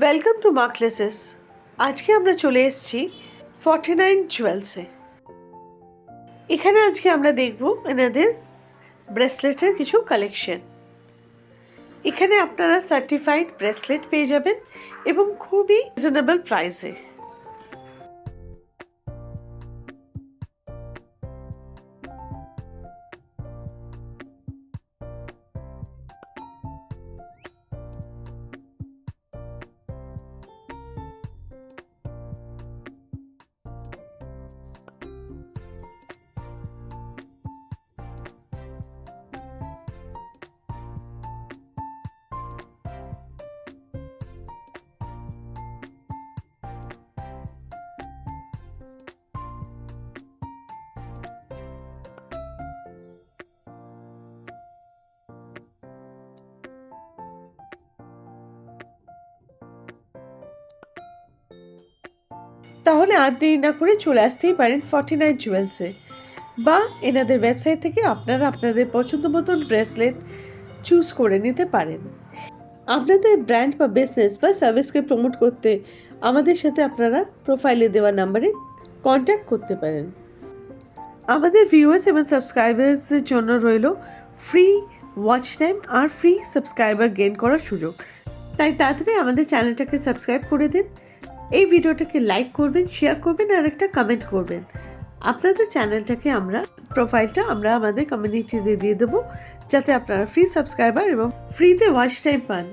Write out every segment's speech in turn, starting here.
Welcome to মার্কলেসেস। আজকে আমরা চলে এসেছি 49 জুয়েলসে। এখানে আজকে আমরা দেখব এনাদের ব্রেসলেটের কিছু কালেকশন। এখানে আপনারা সার্টিফাইড ব্রেসলেট পেয়ে যাবেন এবং খুবই রিজনেবল প্রাইসে। তাহলে আর দেরি না করে চলে আসতেই পারেন 49 জুয়েলসে, বা এনাদের ওয়েবসাইট থেকে আপনারা আপনাদের পছন্দ মতন ব্রেসলেট চুজ করে নিতে পারেন। আপনাদের ব্র্যান্ড বা বিজনেস বা সার্ভিসকে প্রমোট করতে আমাদের সাথে আপনারা প্রোফাইলে দেওয়া নাম্বারে কন্ট্যাক্ট করতে পারেন। আমাদের ভিউয়ার্স এবং সাবস্ক্রাইবার্সদের জন্য রইল ফ্রি ওয়াচ টাইম আর ফ্রি সাবস্ক্রাইবার গেইন করার সুযোগ। তাই তাড়াতাড়ি আমাদের চ্যানেলটাকে সাবস্ক্রাইব করে দিন, এই ভিডিওটাকে লাইক করবেন, শেয়ার করবেন আর একটা কমেন্ট করবেন। আপনাদের চ্যানেলটাকে প্রোফাইলটা আমরা আমাদের কমিউনিটিতে দিয়ে দেবো, যাতে আপনারা ফ্রি সাবস্ক্রাইবার এবং ফ্রিতে ওয়াচ টাইম পান।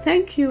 Thank you.